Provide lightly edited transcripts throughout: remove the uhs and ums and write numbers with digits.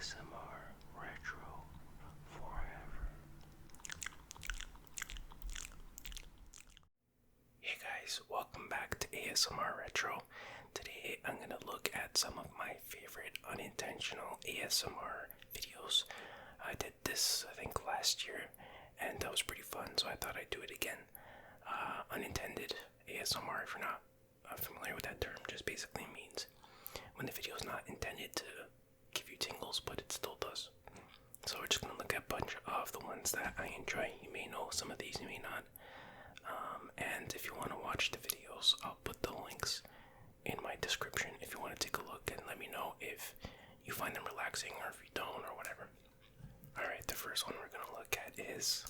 ASMR Retro Forever. Hey guys, welcome back to ASMR Retro. Today I'm going to look at some of my favorite unintentional ASMR videos. I did this, I think, last year, and that was pretty fun, so I thought I'd do it again. Unintended ASMR, if you're not familiar with that term, just basically means when the video is not intended to give you tingles, but it still does. So we're just going to look at a bunch of the ones that I enjoy. You may know some of these, you may not. And if you want to watch the videos, I'll put the links in my description if you want to take a look and let me know if you find them relaxing or if you don't or whatever. Alright, the first one we're going to look at is...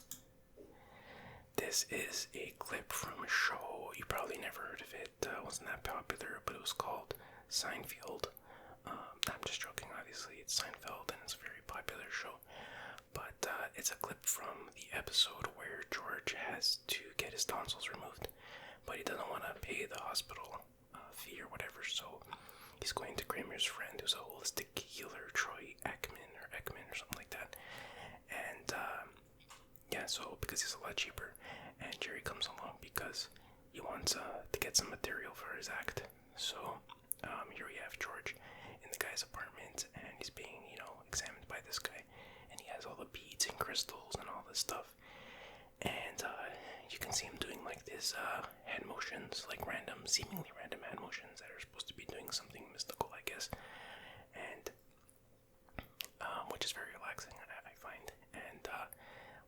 This is a clip from a show. You probably never heard of it. It wasn't that popular, but it was called Seinfeld. I'm just joking, obviously. It's Seinfeld, and it's a very popular show. But it's a clip from the episode where George has to get his tonsils removed, but he doesn't want to pay the hospital fee or whatever, so he's going to Kramer's friend, who's a holistic healer, Troy Ekman or something like that. And yeah, so because he's a lot cheaper, and Jerry comes along because he wants to get some material for his act. So here we have George in the guy's apartment, and he's being, examined by this guy, and he has all the beads and crystals and all this stuff. And you can see him doing like this hand motions, like seemingly random hand motions that are supposed to be doing something mystical, I guess. And which is very relaxing, I find. And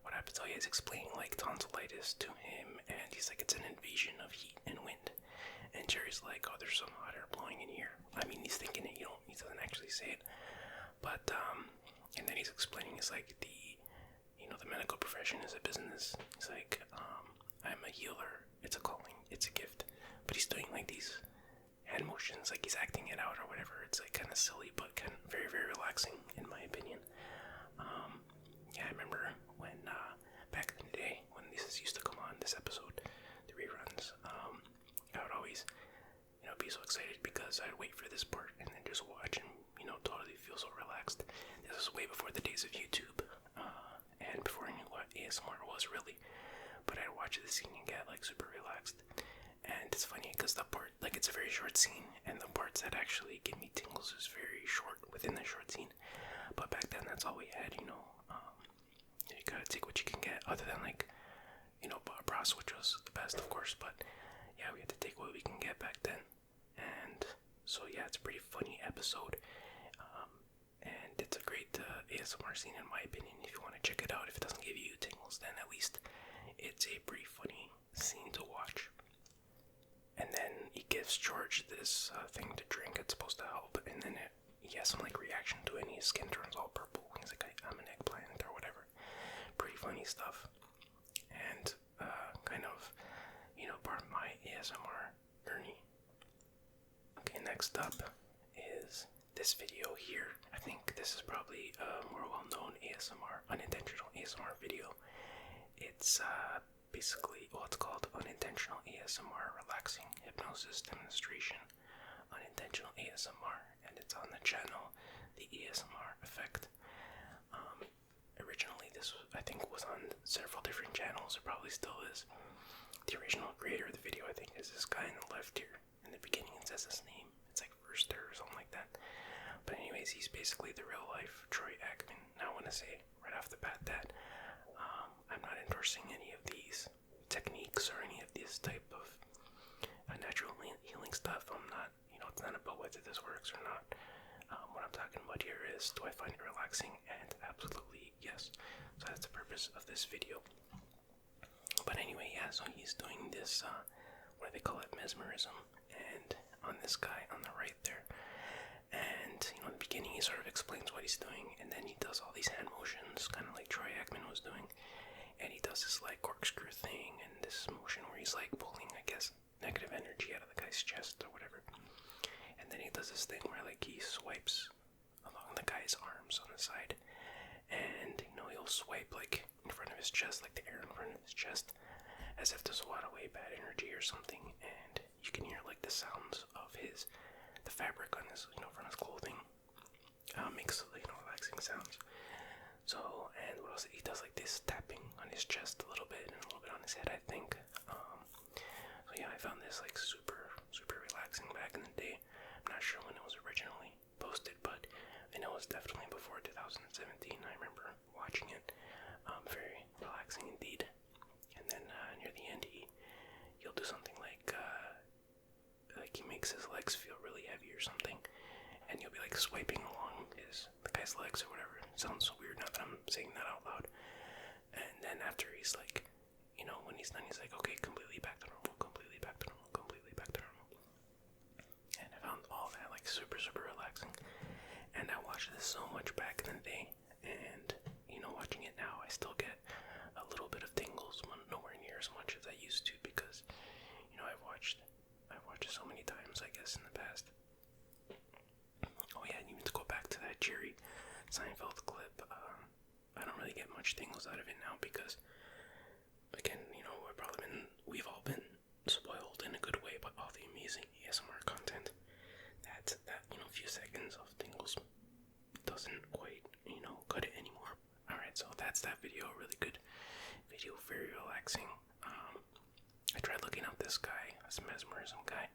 what I have to tell you is explaining like tonsillitis to him, and he's like, it's an invasion of heat and wind. And Jerry's like, oh, there's some hot air blowing in here. I mean, he's thinking it, he doesn't actually say it. But, and then he's explaining, he's like, the medical profession is a business. He's like, I'm a healer. It's a calling. It's a gift. But he's doing like these hand motions, like he's acting it out or whatever. It's like kind of silly, but kind of very, very relaxing, in my opinion. Yeah, I remember when, back in the day, when this used to come on, this episode, the reruns, I would always, be so excited because I'd wait for this part and then just watch and, totally feel so relaxed. This was way before the days of YouTube, and before I knew what ASMR was really. But I'd watch the scene and get, like, super relaxed. And it's funny because the part, like, it's a very short scene, and the parts that actually give me tingles is very short within the short scene. But back then, that's all we had, you gotta take what you can get, other than, like, Bros, which was the best, of course. But yeah, we had to take what we can get back then. And so yeah, it's a pretty funny episode, and it's a great ASMR scene in my opinion. If you want to check it out, if it doesn't give you tingles, then at least it's a pretty funny scene to watch. And then he gives George this thing to drink. It's supposed to help, and then he has some like reaction to it, and his skin turns all purple. He's like, I'm an eggplant or whatever. Pretty funny stuff, and kind of part of my ASMR journey. Okay, next up is this video here. I think this is probably a more well-known ASMR, unintentional ASMR video. It's basically, it's called Unintentional ASMR Relaxing Hypnosis Demonstration. Unintentional ASMR, and it's on the channel The ASMR Effect. Originally, this I think was on several different channels. It probably still is. The original creator of the video, I think, is this guy on the left here. In the beginning, it says his name. It's like Verster or something like that. But anyways, he's basically the real-life Troy Ekman. Now, I want to say right off the bat that I'm not endorsing any of these techniques or any of this type of natural healing stuff. I'm not, it's not about whether this works or not. What I'm talking about here is, do I find it relaxing? And absolutely yes. So that's the purpose of this video. But anyway, yeah, so he's doing this, what do they call it, mesmerism, and on this guy on the right there. And, in the beginning he sort of explains what he's doing, and then he does all these hand motions, kind of like Troy Ekman was doing. And he does this, like, corkscrew thing, and this motion where he's, like, pulling, I guess, negative energy out of the guy's chest or whatever. And then he does this thing where, like, he swipes along the guy's arms on the side. And, he'll swipe, like, in front of his chest, like the air in front of his chest, as if to swat away bad energy or something. And you can hear, like, the sounds of the fabric on his, from his clothing, makes, relaxing his chest a little bit and a little bit on his head, I think. So yeah, I found this like super relaxing back in the day. I'm not sure when it was originally posted, but I know it was definitely before 2017. I remember watching it. Very relaxing indeed. And then near the end, he'll do something like he makes his legs feel really heavy or something, and he'll be like swiping along the guy's legs or whatever. It sounds so weird now that I'm saying that out loud. And then after he's like, when he's done, he's like, okay, completely back to normal, completely back to normal, completely back to normal. And I found all that like super relaxing. And I watched this so much back in the day, and watching it now, I still get a little bit of tingles, nowhere near as much as I used to, because I've watched it so many times, I guess, in the past. Oh yeah, and even to go back to that Jerry Seinfeld clip, I don't really get much tingles out of it now because, again, we've all been spoiled in a good way by all the amazing ASMR content. That few seconds of tingles doesn't quite, cut it anymore. Alright, so that's that video. Really good video, very relaxing. I tried looking up this guy, this Mesmerism guy,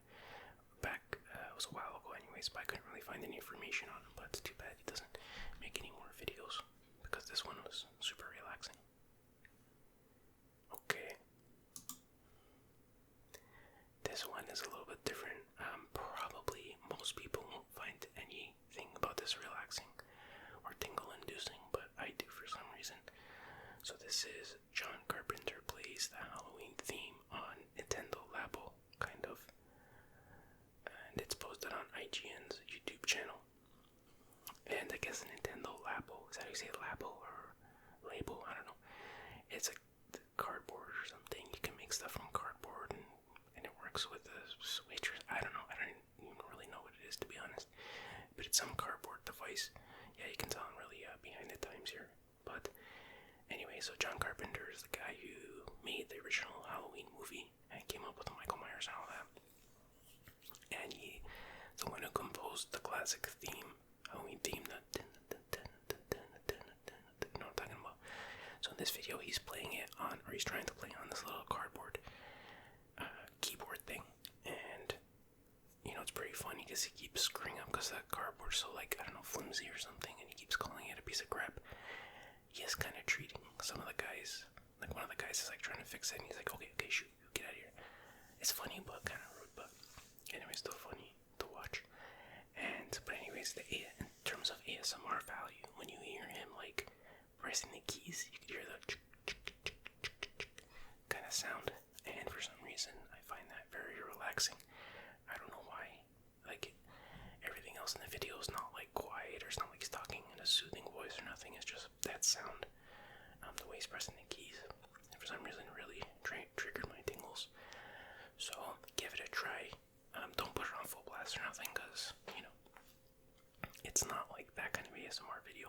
back, it was a while ago anyways, but I couldn't really find any information on him, but it's too bad he doesn't make any more videos, because this one was super relaxing. Okay. This one is a little bit different. Probably most people won't find anything about this relaxing or tingle-inducing, but I do for some reason. So this is John Carpenter plays the Halloween theme on Nintendo Labo, kind of. And it's posted on IGN's YouTube channel. And I guess Nintendo Labo, is that how you say it, Labo or Labo? I don't know. It's like cardboard or something. You can make stuff from cardboard and it works with the Switch. I don't know. I don't even really know what it is, to be honest. But it's some cardboard device. Yeah, you can tell I'm really behind the times here. But anyway, so John Carpenter is the guy who made the original Halloween movie and came up with Michael Myers and all that. And he's the one who composed the classic theme, Halloween theme, you know what I'm talking about. So in this video, he's playing it on, or he's trying to play on this little cardboard keyboard thing. And, it's pretty funny because he keeps screwing up because that cardboard's so, like, I don't know, flimsy or something, and he keeps calling it a piece of crap. He is kind of treating some of the guys, like one of the guys is like trying to fix it, and he's like, okay, shoot, get out of here. It's funny, but kind of rude, but anyway, still funny to watch. But anyways, in terms of ASMR value, when you hear him like pressing the keys, you can hear the kind of sound, and for some reason, I find that very relaxing. I don't know why. Like, everything else in the video is not like quiet, or it's not like he's talking in a soothing voice or nothing. It's just that sound, the way he's pressing the keys, and for some reason, really triggered my tingles. So give it a try. Don't put it on full blast or nothing, because it's not like that kind of ASMR video.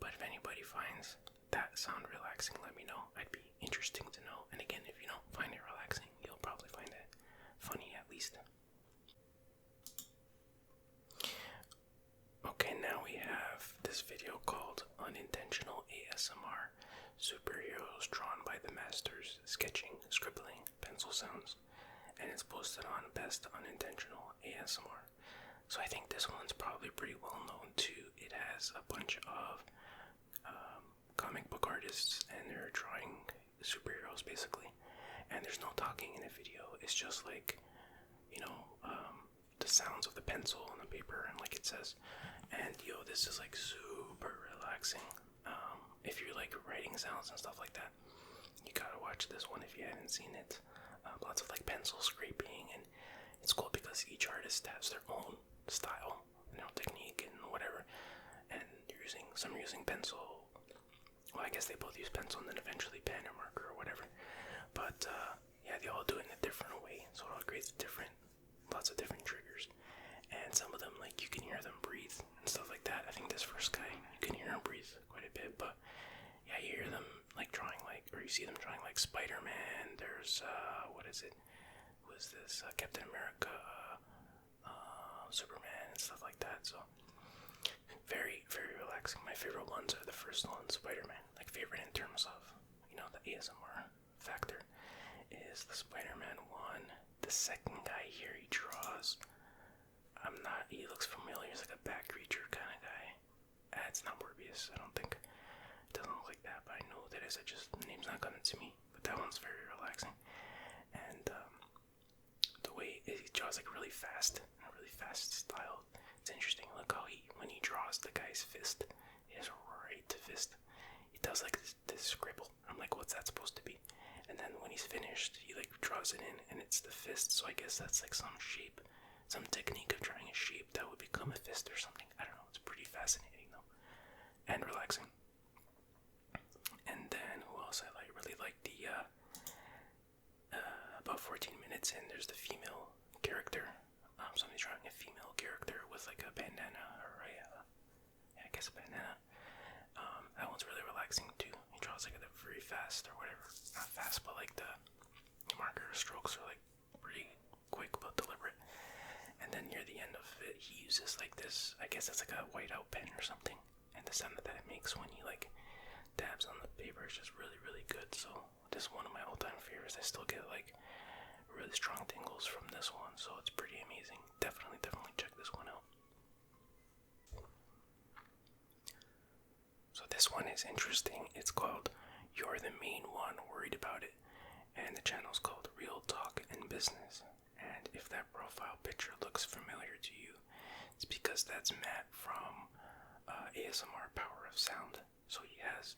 But if anybody finds that sound relaxing, let me know. I'd be interesting to know. And again, if you don't find it relaxing, you'll probably find it funny at least. Okay, now we have this video called Unintentional ASMR. Superheroes drawn by the masters, sketching, scribbling, pencil sounds. And it's posted on Best Unintentional ASMR. So I think this one's probably pretty well known too. It has a bunch of comic book artists, and they're drawing superheroes basically. And there's no talking in the video. It's just like, the sounds of the pencil on the paper, and like it says. And this is like super relaxing. If you like writing sounds and stuff like that, you gotta watch this one if you haven't seen it. Lots of like pencil scraping, and it's cool because each artist has their own style, technique and whatever. And some are using pencil. Well, I guess they both use pencil and then eventually pen or marker or whatever. But yeah, they all do it in a different way, so it all creates lots of different triggers. And some of them, like, you can hear them breathe and stuff like that. I think this first guy, you can hear him breathe quite a bit, but yeah, you hear them like drawing or you see them drawing like Spider-Man. There's what is it? Who is this? Captain America, Superman, and stuff like that. So very, very relaxing. My favorite ones are the first ones, Spider-Man. Like, favorite in terms of the ASMR factor is the Spider-Man one. The second guy here, he draws. He looks familiar. He's like a back creature kind of guy. It's not Morbius, I don't think. It doesn't look like that, but I know what it is. The name's not coming to me. But that one's very relaxing. And the way he draws like really fast style. It's interesting. Look how when he draws the guy's fist, his right fist, he does like this scribble. I'm like, what's that supposed to be? And then when he's finished, he like draws it in, and it's the fist. So I guess that's like some shape, some technique of drawing a shape that would become a fist or something. I don't know. It's pretty fascinating though, and relaxing. And then who else I like? Really like the about 14 minutes in, there's the female character. Somebody's drawing a female character with like a bandana or I guess a bandana. That one's really relaxing too. He draws like a very fast or whatever. Not fast, but like the marker strokes are like pretty quick but deliberate. And then near the end of it, he uses like this, I guess that's like a whiteout pen or something. And the sound that it makes when he like dabs on the paper is just really, really good. So this is one of my all-time favorites. I still get like really strong tingles from this one, so it's pretty amazing. Definitely check this one out. So this one is interesting. It's called You're the Main One Worried About It, and the channel's called Real Talk and Business. And if that profile picture looks familiar to you, it's because that's Matt from ASMR Power of Sound. So he has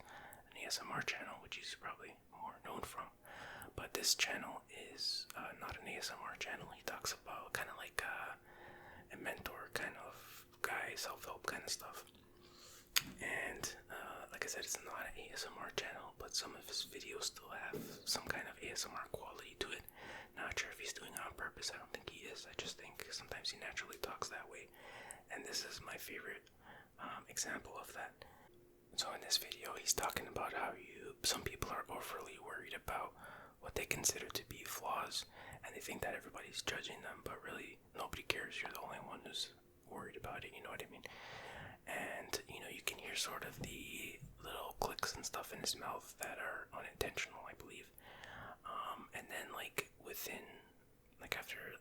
an ASMR channel, which he's probably more known from. But this channel is not an ASMR channel. He talks about kind of like a mentor kind of guy, self-help kind of stuff. And like I said, it's not an ASMR channel, but some of his videos still have some kind of ASMR quality to it. Not sure if he's doing it on purpose. I don't think he is. I just think sometimes he naturally talks that way. And this is my favorite example of that. So in this video, he's talking about how some people are overly worried about what they consider to be flaws, and they think that everybody's judging them, but really nobody cares. You're the only one who's worried about it, you know what I mean? And you can hear sort of the little clicks and stuff in his mouth that are unintentional, I believe. And then like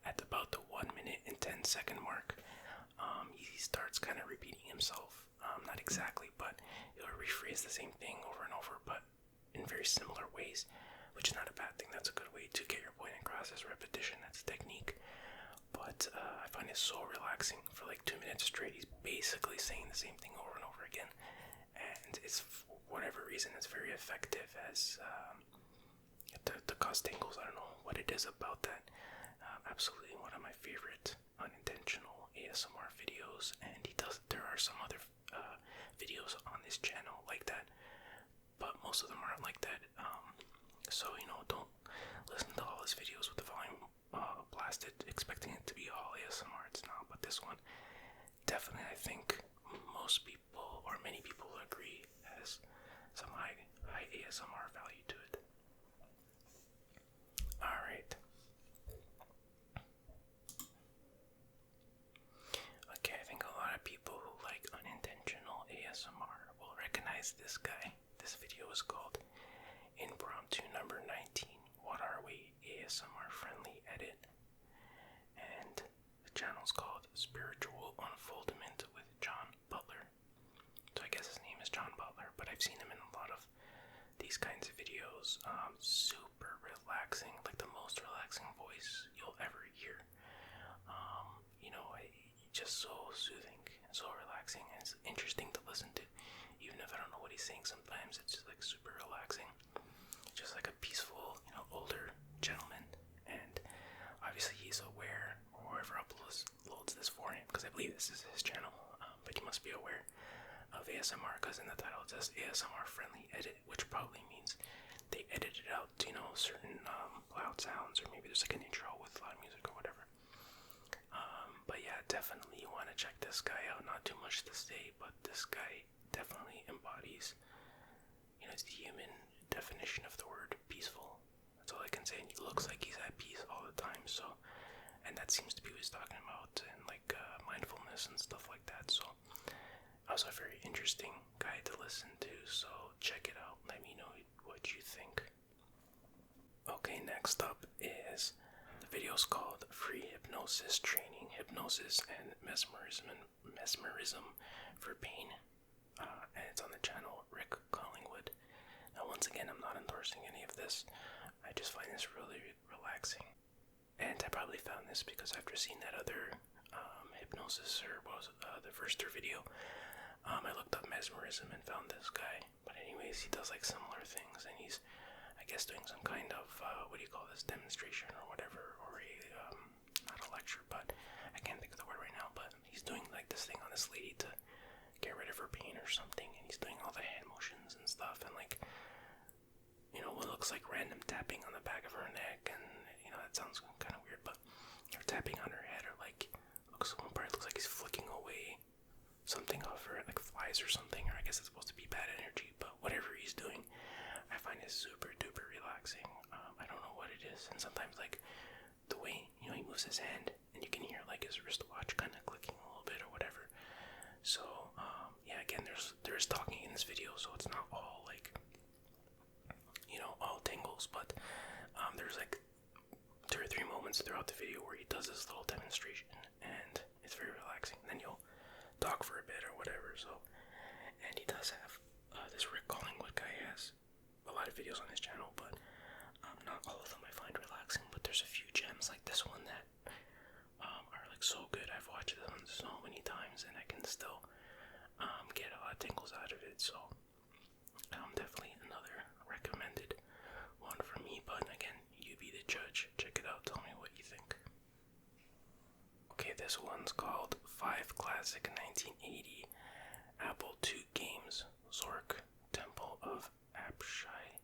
at about the 1 minute and 10-second mark, he starts kind of repeating himself. Not exactly, but he'll rephrase the same thing over and over, but in very similar ways, which is not a bad thing. That's a good way to get your point across, as repetition. That's a technique. But I find it so relaxing. For like 2 minutes straight, he's basically saying the same thing over and over again, and it's, for whatever reason, it's very effective as to cause tingles. I don't know what it is about that. Absolutely one of my favorite unintentional ASMR videos, and there are some other videos on this channel like that, but most of them aren't like that. So don't listen to all his videos with the volume blasted, expecting it to be all ASMR. It's not. But this one, definitely, I think most people or many people agree, has some high ASMR value to it. All right. Okay, I think a lot of people who like unintentional ASMR will recognize this guy. This video is called Impromptu number 19. What are we? ASMR friendly edit. And the channel's called Spiritual Unfoldment with John Butler. So I guess his name is John Butler, but I've seen him in a lot of these kinds of videos. Super relaxing, like the most relaxing voice you'll ever hear. Just so soothing and so relaxing, and it's interesting to listen to. Even if I don't know what he's saying, sometimes it's just like super relaxing. Just like a peaceful, older gentleman. And obviously he's aware, or whoever uploads this for him, because I believe this is his channel, but he must be aware of ASMR, because in the title it says ASMR friendly edit, which probably means they edited out, certain loud sounds, or maybe there's like an intro with loud music or whatever. But yeah, definitely you want to check this guy out. Not too much to say, but this guy definitely embodies, it's the human definition of the word peaceful. That's all I can say. And he looks like he's at peace all the time. So, and that seems to be what he's talking about, and like mindfulness and stuff like that. So, also a very interesting guy to listen to. So check it out. Let me know what you think. Okay, next up is the video's called Free Hypnosis Training, Hypnosis and Mesmerism for Pain. And it's on the channel Rick Collingwood. Now, once again, I'm not endorsing any of this. I just find this really relaxing. And I probably found this because after seeing that other hypnosis, or what was it, the first video, I looked up Mesmerism and found this guy. But anyways, he does like similar things, and he's, I guess, doing some kind of, what do you call this, demonstration or whatever, or a, not a lecture, but I can't think of the word right now, but he's doing like this thing on this lady to get rid of her pain or something, and he's doing all the hand motions and stuff, and like, you know, what looks like random tapping on the back of her neck, and, you know, that sounds kind of weird, but or tapping on her head, or like, one part looks like he's flicking away something off her, like flies or something, or I guess it's supposed to be bad energy, but whatever he's doing, I find it super duper relaxing. I don't know what it is, and sometimes like the way, you know, he moves his hand, and you can hear like his wristwatch kind of clicking a little bit or whatever. So yeah, again, there's talking in this video, so it's not all like, you know, all tingles, but there's like 2 or 3 moments throughout the video where he does this little demonstration, and it's very relaxing. And then you'll talk for a bit or whatever. So, and he does have this Rick Collingwood guy has a lot of videos on his channel, but not all of them I find relaxing. But there's a few gems like this one that are like so good. I've watched them so many times, and I can still get a lot of tingles out of it. So definitely another recommended one for me. But again, you be the judge. Check it out. Tell me what you think. Okay, this one's called 5 Classic 1980 Apple II Games, Zork, Temple of Apshai,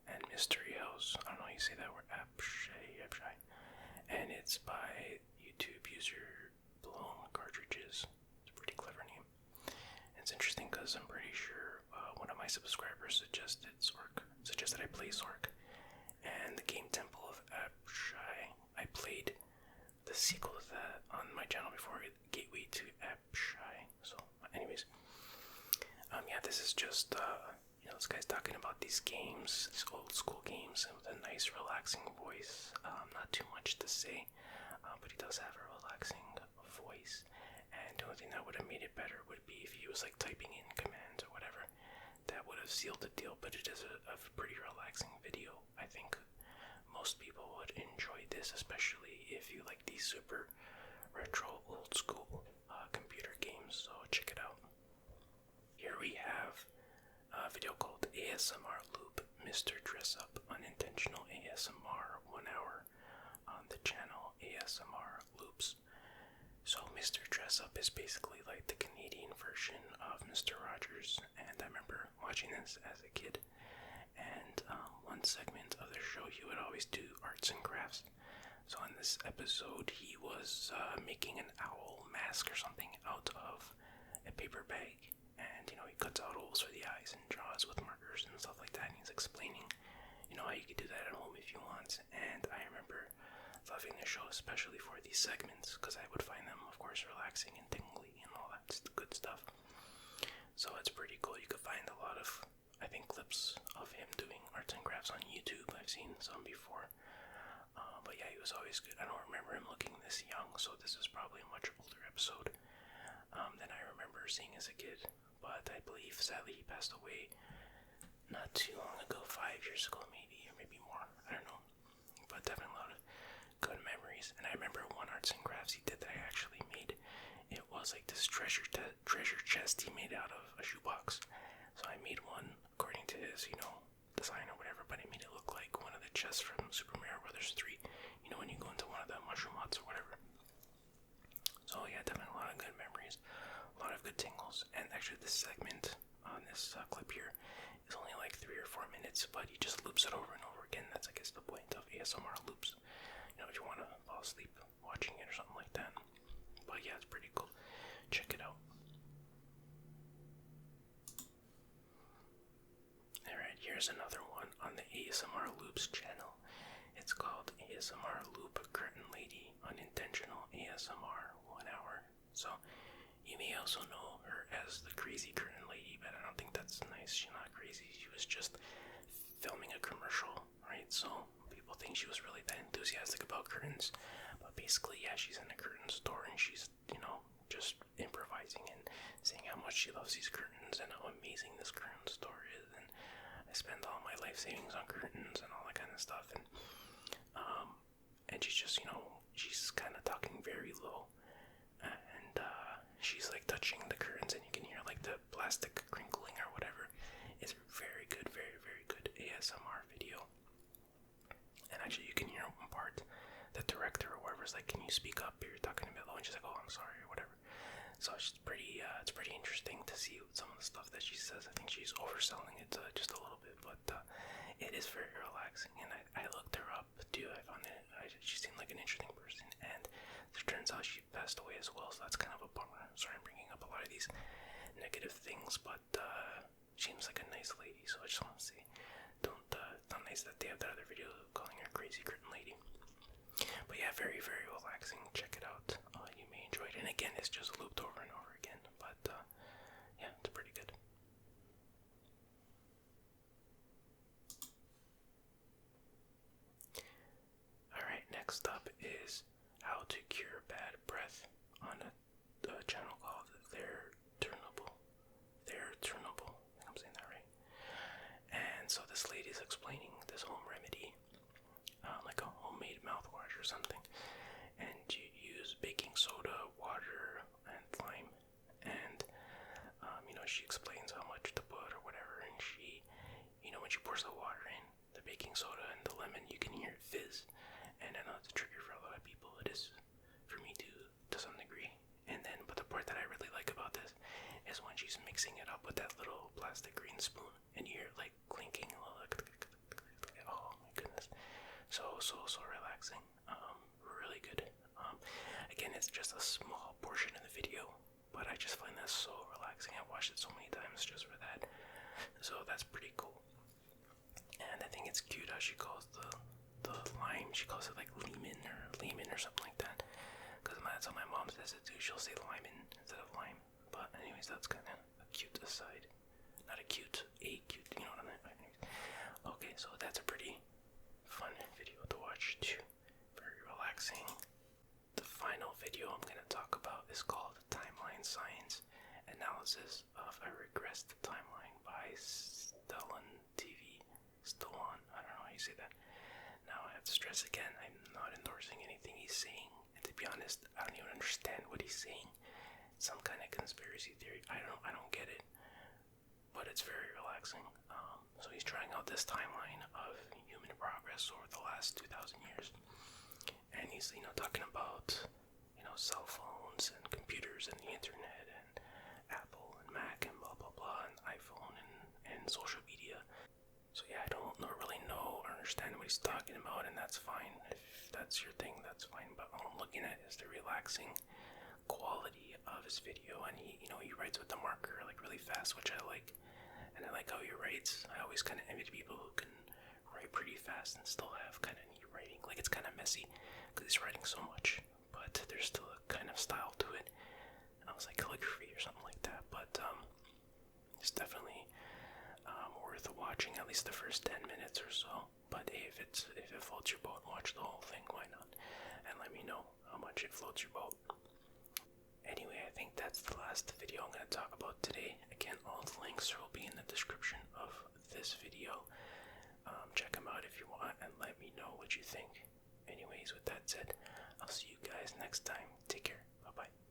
and Mystery House. I don't know how you say that word, Apshai. And it's by YouTube user Blown Cartridges. It's a pretty clever name. And it's interesting because I'm pretty sure one of my subscribers suggested I play Zork. And the game Temple of Apshai, I played the sequel to that on my channel before, Gateway to Apshai. So, anyways, yeah, this is just, you know, this guy's talking about these games, these old school games, with a nice, relaxing voice. Not too much to say, but he does have a relaxing voice. And the only thing that would have made it better would be if he was like typing in commands or whatever. That would have sealed the deal, but it is a pretty relaxing video. I think most people would enjoy this, especially if you like these super retro, old school computer games. So check it out. Here we have a video called ASMR Loop, Mr. Dress Up, Unintentional ASMR, 1 hour on the channel ASMR Loops. So Mr. Dress Up is basically like the Canadian version of Mr. Rogers, and I remember watching this as a kid, and one segment of the show he would always do arts and crafts. So in this episode he was making an owl mask or something out of a paper bag, and you know, he cuts out holes for the eyes and draws with markers and stuff like that, and he's explaining, you know, how you could do that at home if you want. And I remember loving the show, especially for these segments, because I would find them, of course, relaxing and tingly and all that good stuff. So it's pretty cool. You could find a lot of, I think, clips of him doing arts and crafts on YouTube. I've seen some before. But yeah, he was always good. I don't remember him looking this young, so this is probably a much older episode than I remember seeing as a kid. But I believe, sadly, he passed away not too long ago, 5 years ago maybe, or maybe more. I don't know. But definitely a lot of good memories. And I remember one arts and crafts he did that I actually made. It was like this treasure chest he made out of a shoebox. So I made one according to his, you know, design or whatever, but I made it look like one of the chests from Super Mario Brothers 3. You know, when you go into one of the mushroom huts or whatever. So yeah, definitely a lot of good memories, a lot of good tingles. And actually this segment on this clip here is only like 3 or 4 minutes, but he just loops it over and over again. That's, I guess, the point of ASMR loops. You know, if you want to fall asleep watching it or something like that. But yeah, it's pretty cool. Check it out. Alright, here's another one on the ASMR Loops channel. It's called ASMR Loop Curtain Lady, Unintentional ASMR, 1 hour. So, you may also know her as the Crazy Curtain Lady, but I don't think that's nice. She's not crazy. She was just filming a commercial, right? So, people think she was really that enthusiastic about curtains. But basically, yeah, she's in a curtain store and she's, just improvising and saying how much she loves these curtains and how amazing this curtain store is. And I spend all my life savings on curtains and all that kind of stuff. And she's just, she's kind of talking very low. And she's like touching the curtains and you can hear like the plastic crinkling or whatever. It's very good, very, very good ASMR video. And actually, you can hear one part. The director or whoever's like, "Can you speak up? You're talking a bit low." And she's like, "Oh, I'm sorry," or whatever. So it's pretty interesting to see some of the stuff that she says. I think she's overselling it just a little bit, but it is very relaxing. And I looked her up too. I found it. She seemed like an interesting person, and it turns out she passed away as well. So that's kind of a bummer. Sorry, I'm bringing up a lot of these negative things, but she seems like a nice lady. So I just want to say, not nice that they have that other video calling her crazy curtain lady. But yeah, very, very relaxing. Check it out. You may enjoy it. And again, it's just looped over and over again. But yeah, it's pretty good. Alright, next up is how to cure bad breath on a channel called They're Turnable. I think I'm saying that right. And so this lady is explaining this home remedy, like a homemade mouthwash or something, and you use baking soda, water, and lime, and she explains how much to put or whatever, and she, when she pours the water in, the baking soda and the lemon, you can hear it fizz, and I know it's a trigger for a lot of people. It is for me too, to some degree. And then, but the part that I really like about this is when she's mixing it up with that little plastic green spoon, and you hear it like clinking, oh my goodness. So relaxing. Really good. Again, it's just a small portion of the video, but I just find that so relaxing. I watched it so many times just for that. So that's pretty cool. And I think it's cute how she calls the lime, she calls it like lemon or something like that. Because that's how my mom says it too. She'll say lemon instead of lime. But anyways, that's kind of a cute aside. Not a cute, you know what I mean? Okay, so that's a pretty fun video to watch too. Very relaxing. The final video I'm going to talk about is called Timeline Science Analysis of a Regressed Timeline by Stellan TV. Stellan, I don't know how you say that. Now I have to stress again, I'm not endorsing anything he's saying. And to be honest, I don't even understand what he's saying. Some kind of conspiracy theory. I don't get it. But it's very relaxing. So he's trying out this timeline of human progress over the last 2,000 years. And he's, talking about, cell phones and computers and the internet and Apple and Mac and blah, blah, blah, and iPhone and social media. So yeah, I don't really know or understand what he's talking about, and that's fine. If that's your thing, that's fine. But all I'm looking at is the relaxing quality of his video, and he writes with the marker like really fast, which I like. And I like how he writes. I always kind of envy people who can write pretty fast and still have kind of neat writing. Like, it's kind of messy because he's writing so much, but there's still a kind of style to it. I was like calligraphy or something like that, but it's definitely worth watching at least the first 10 minutes or so. But hey, if it floats your boat, watch the whole thing. Why not? And let me know how much it floats your boat. Anyway, I think that's the last video I'm going to talk about today. Again, all the links will be in the description of this video. Check them out if you want and let me know what you think. Anyways, with that said, I'll see you guys next time. Take care. Bye-bye.